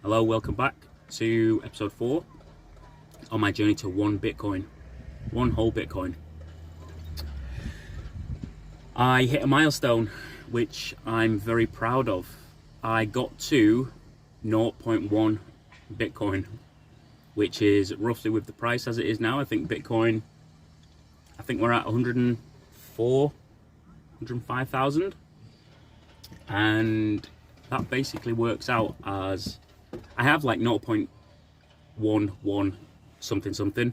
Hello, welcome back to episode 4 on my journey to one whole Bitcoin. I hit a milestone which I'm very proud of. I got to 0.1 Bitcoin, which is roughly with the price as it is now. I think Bitcoin, we're at 105,000, and that basically works out as I have like 0.11 something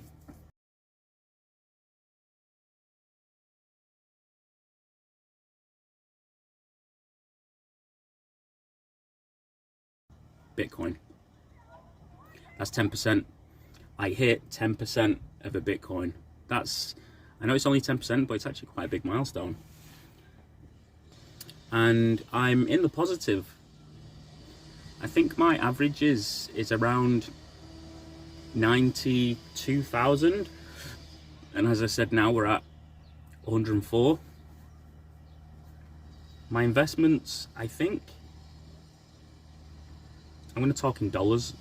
Bitcoin. That's 10%. I hit 10% of a Bitcoin. I know it's only 10%, but it's actually quite a big milestone. And I'm in the positive. I think my average is around 92,000. And as I said, now we're at 104. My investments, I think, I'm going to talk in dollars,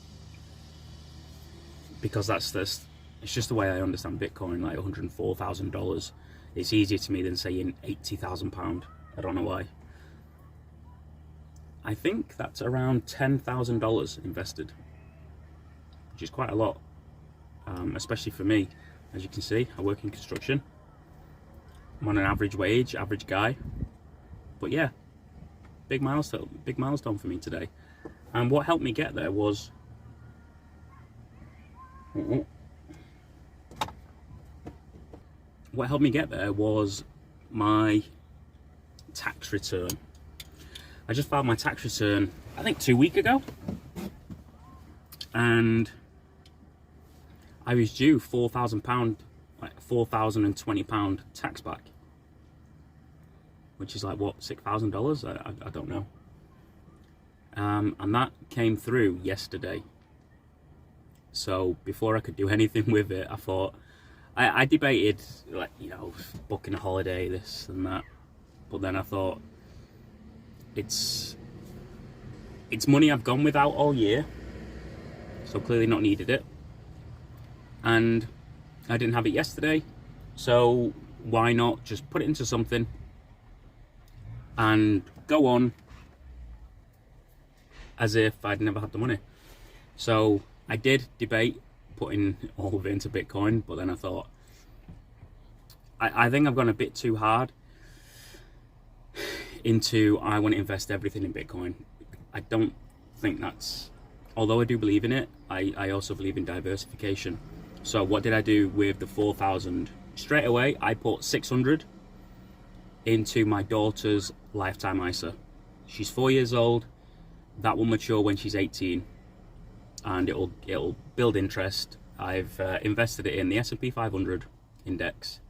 because it's just the way I understand Bitcoin. Like $104,000, it's easier to me than saying £80,000. I don't know why. I think that's around $10,000 invested, which is quite a lot, especially for me. As you can see, I work in construction. I'm on an average wage, average guy. But yeah, big milestone for me today. And what helped me get there was my tax return. I just filed my tax return, I think 2 weeks ago, and I was due £4,000, like £4,020 tax back, which is like what, $6,000? I don't know. And that came through yesterday. So before I could do anything with it, I thought, I debated, like, booking a holiday, this and that, but then I thought, it's money I've gone without all year, so clearly not needed it, and I didn't have it yesterday, so why not just put it into something and go on as if I'd never had the money. So I did debate putting all of it into Bitcoin, but then I thought, I think I've gone a bit too hard into, I want to invest everything in Bitcoin. I don't think that's, although I do believe in it, I also believe in diversification. So what did I do with the 4,000? Straight away, I put 600 into my daughter's lifetime ISA. She's 4 years old. That will mature when she's 18, and it'll build interest. I've invested it in the S&P 500 index.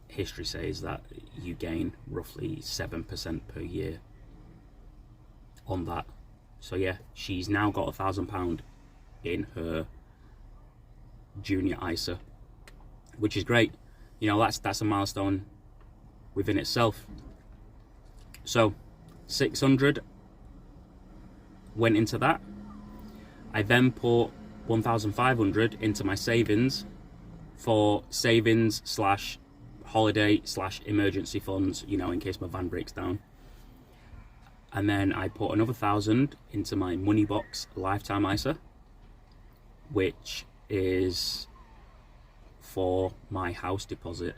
History says that you gain roughly 7% per year on that. So yeah, she's now got £1,000 in her junior ISA, which is great. That's a milestone within itself. So 600 went into that. I then put 1,500 into my savings for savings / holiday / emergency funds, in case my van breaks down. And then I put another 1,000 into my money box lifetime ISA, which is for my house deposit,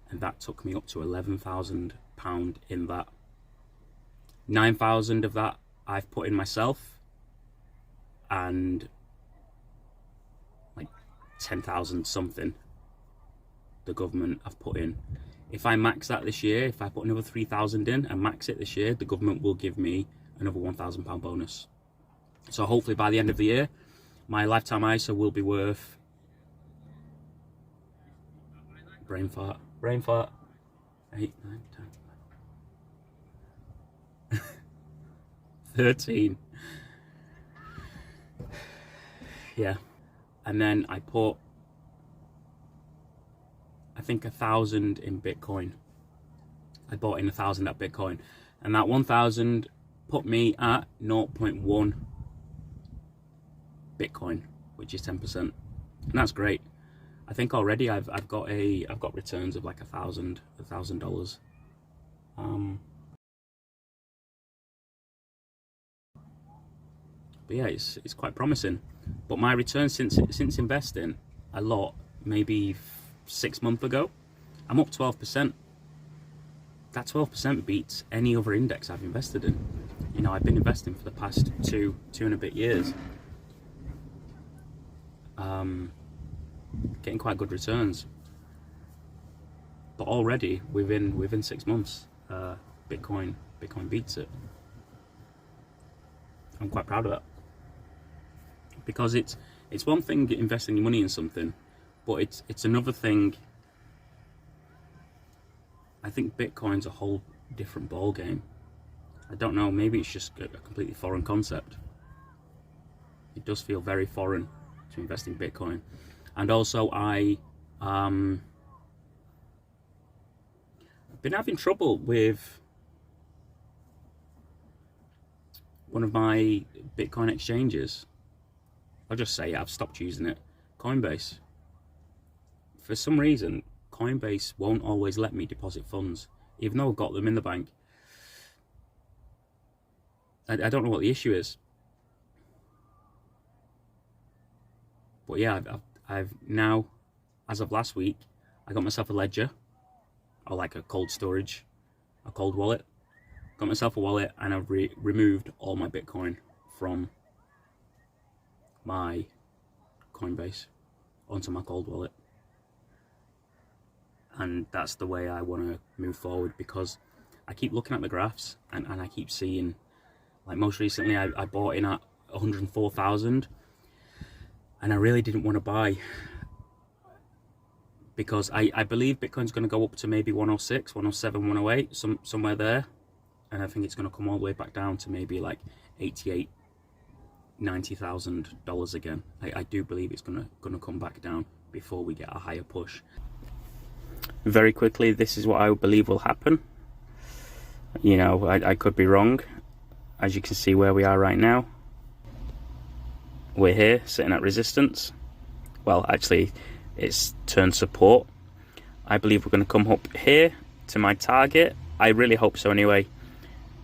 and that took me up to £11,000 in that. 9,000 of that I've put in myself, and like 10,000 something the government have put in. If I max that this year, if I put another 3,000 in and max it this year, the government will give me another £1,000 bonus. So hopefully by the end of the year, my lifetime ISA will be worth, brain fart, 8, 9, 10, 13. Yeah. And then I put, I think 1,000 in Bitcoin. I bought in 1,000 at Bitcoin, and that 1,000 put me at 0.1 Bitcoin, which is 10%, and that's great. I think already I've got returns of like $1,000. But yeah, it's quite promising. But my return since investing a lot, maybe 6 months ago, I'm up 12%. That 12% beats any other index I've invested in. You know, I've been investing for the past two and a bit years, getting quite good returns. But already within 6 months, Bitcoin beats it. I'm quite proud of that, because it's one thing investing your money in something, but it's another thing. I think Bitcoin's a whole different ball game. I don't know, maybe it's just a completely foreign concept. It does feel very foreign to invest in Bitcoin. And also I've been having trouble with one of my Bitcoin exchanges. I'll just say I've stopped using it. Coinbase. For some reason, Coinbase won't always let me deposit funds, even though I've got them in the bank. I don't know what the issue is. But yeah, I've now, as of last week, I got myself a ledger, or like a cold storage, a cold wallet. Got myself a wallet, and I've removed all my Bitcoin from my Coinbase onto my cold wallet. And that's the way I want to move forward, because I keep looking at the graphs and I keep seeing, like most recently I bought in at 104,000, and I really didn't want to buy, because I believe Bitcoin's going to go up to maybe 106, 107, 108, somewhere there, and I think it's going to come all the way back down to maybe like 88, $90,000 again. I do believe it's going to come back down before we get a higher push. Very quickly, this is what I believe will happen. You know, I could be wrong. As you can see where we are right now, we're here sitting at resistance. Well, actually it's turned support. I believe we're going to come up here to my target. I really hope so anyway.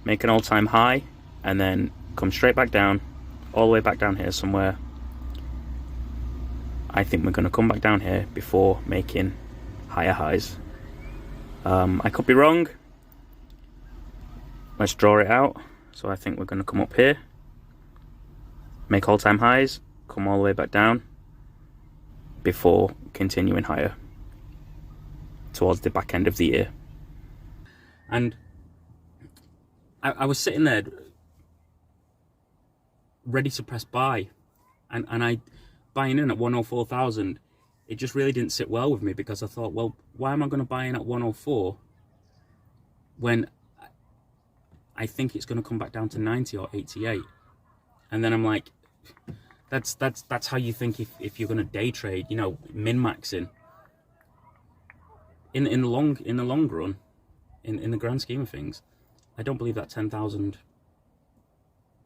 Make an all-time high and then come straight back down, all the way back down here somewhere. I think we're going to come back down here before making higher highs. I could be wrong. Let's draw it out. So I think we're going to come up here, make all-time highs, come all the way back down before continuing higher towards the back end of the year. And I was sitting there ready to press buy, and I buying in at 104,000. It just really didn't sit well with me, because I thought, well, why am I going to buy in at 104 when I think it's going to come back down to 90 or 88? And then I'm like, that's how you think if you're going to day trade, you know, min-maxing. In the long run, in the grand scheme of things, I don't believe that 10,000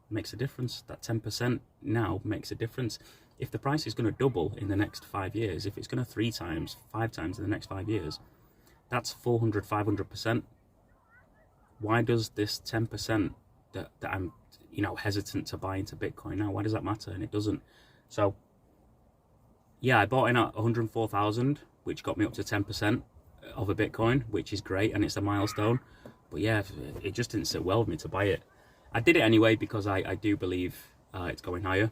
makes a difference. That 10% now makes a difference. If the price is going to double in the next 5 years, if it's going to 3 times, 5 times in the next 5 years, that's 400, 500%. Why does this 10% that I'm, you know, hesitant to buy into Bitcoin now, why does that matter? And it doesn't. So yeah, I bought in at 104,000, which got me up to 10% of a Bitcoin, which is great, and it's a milestone. But yeah, it just didn't sit well with me to buy it. I did it anyway because I do believe it's going higher.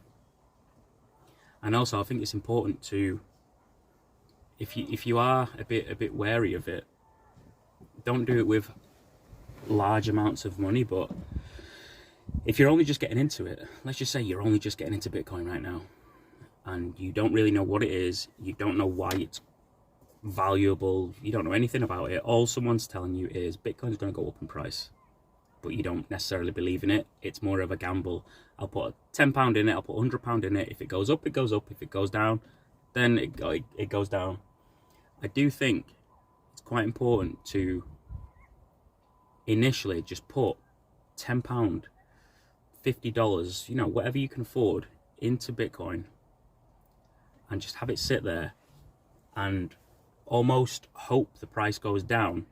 And also I think it's important to, if you are a bit wary of it, don't do it with large amounts of money. But if you're only just getting into it, let's just say you're only just getting into Bitcoin right now, and you don't really know what it is, you don't know why it's valuable, you don't know anything about it, all someone's telling you is Bitcoin's going to go up in price, but you don't necessarily believe in it. It's more of a gamble. I'll put £10 in it, I'll put £100 in it. If it goes up, it goes up. If it goes down, then it goes down. I do think it's quite important to initially just put £10, $50, you know, whatever you can afford into Bitcoin and just have it sit there and almost hope the price goes down,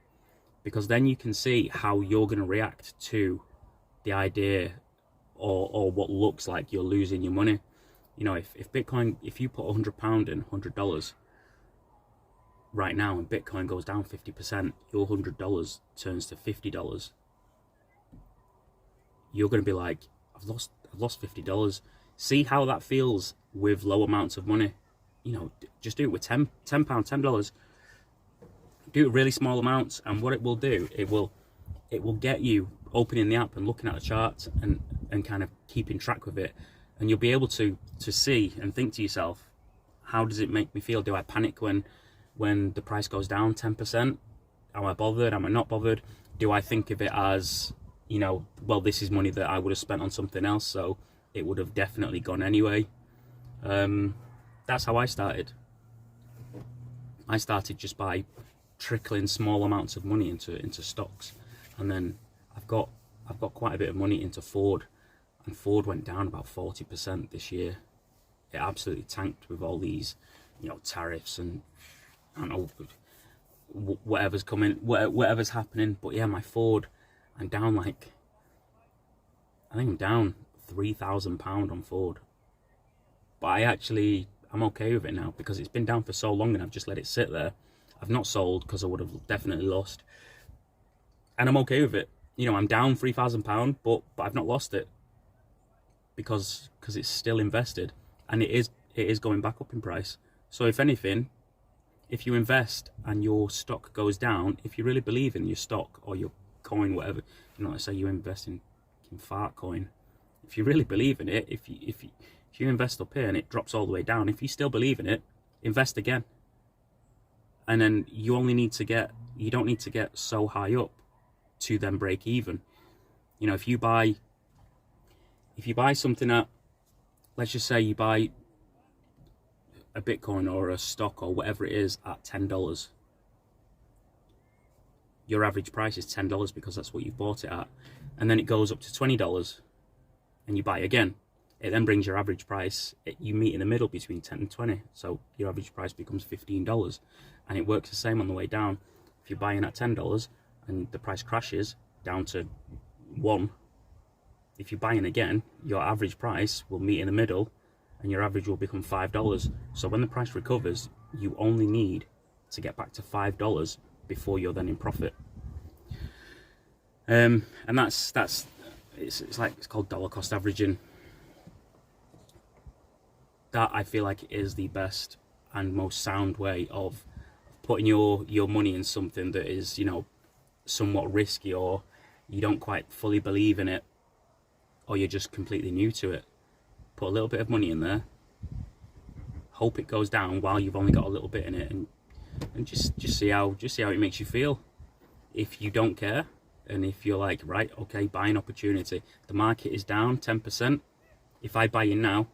because then you can see how you're going to react to the idea or what looks like you're losing your money. You know, if Bitcoin, if you put £100 in, $100 right now, and Bitcoin goes down 50%, your $100 turns to $50. You're going to be like, I've lost $50. See how that feels with low amounts of money. You know, just do it with £10, $10. Do it really small amounts, and what it will do, it will get you opening the app and looking at the charts and kind of keeping track with it, and you'll be able to see and think to yourself, how does it make me feel? Do I panic when the price goes down 10%? Am I bothered? Am I not bothered? Do I think of it as, you know, well, this is money that I would have spent on something else, so it would have definitely gone anyway? That's how I started. I started just by trickling small amounts of money into stocks, and then I've got quite a bit of money into Ford, and Ford went down about 40% this year. It absolutely tanked with all these, you know, tariffs and I don't know, whatever's coming, whatever's happening. But yeah, my Ford, I'm down like, I think I'm down £3,000 on Ford. But I'm okay with it now, because it's been down for so long and I've just let it sit there. I've not sold because I would have definitely lost, and I'm okay with it. You know, I'm down £3,000, but I've not lost it because it's still invested, and it is going back up in price. So if anything, if you invest and your stock goes down, if you really believe in your stock or your coin, whatever, you know, let's say you invest in fart coin, if you really believe in it, if you invest up here and it drops all the way down, if you still believe in it, invest again. And then you don't need to get so high up to then break even. You know, if you buy something at, let's just say you buy a Bitcoin or a stock or whatever it is at $10, your average price is $10 because that's what you bought it at, and then it goes up to $20 and you buy again. It then brings your average price, you meet in the middle between 10 and 20, so your average price becomes $15, and it works the same on the way down. If you're buying at $10 and the price crashes down to 1, if you're buying again, your average price will meet in the middle and your average will become $5. So when the price recovers, you only need to get back to $5 before you're then in profit. And it's called dollar cost averaging. That, I feel like, is the best and most sound way of putting your money in something that is, you know, somewhat risky, or you don't quite fully believe in it, or you're just completely new to it. Put a little bit of money in there, hope it goes down while you've only got a little bit in it, and just see how it makes you feel. If you don't care, and if you're like, right, okay, buying opportunity, the market is down 10%. If I buy in now,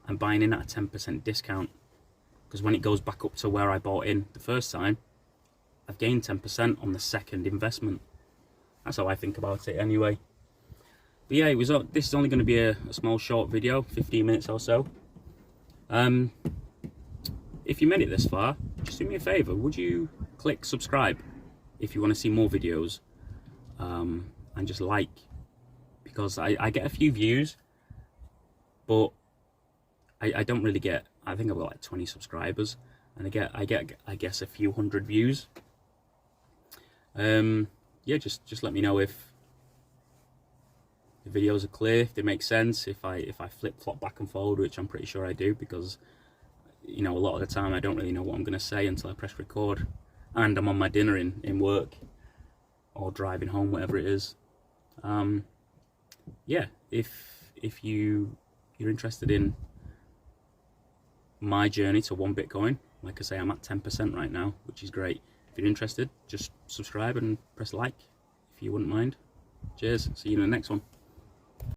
I'm buying in at a 10% discount, because when it goes back up to where I bought in the first time, I've gained 10% on the second investment. That's how I think about it anyway. But yeah, this is only going to be a small short video, 15 minutes or so. If you made it this far, just do me a favour, would you click subscribe if you want to see more videos, and just like, because I get a few views, but I don't really get, I think I've got like 20 subscribers, and I get I guess a few hundred views. Yeah, just let me know if the videos are clear, if they make sense, if I flip-flop back and forward, which I'm pretty sure I do, because, you know, a lot of the time I don't really know what I'm going to say until I press record, and I'm on my dinner in work, or driving home, whatever it is. Yeah, if you're interested in my journey to 1 Bitcoin, like I say, I'm at 10% right now, which is great. If you're interested, just subscribe and press like if you wouldn't mind. Cheers, see you in the next one.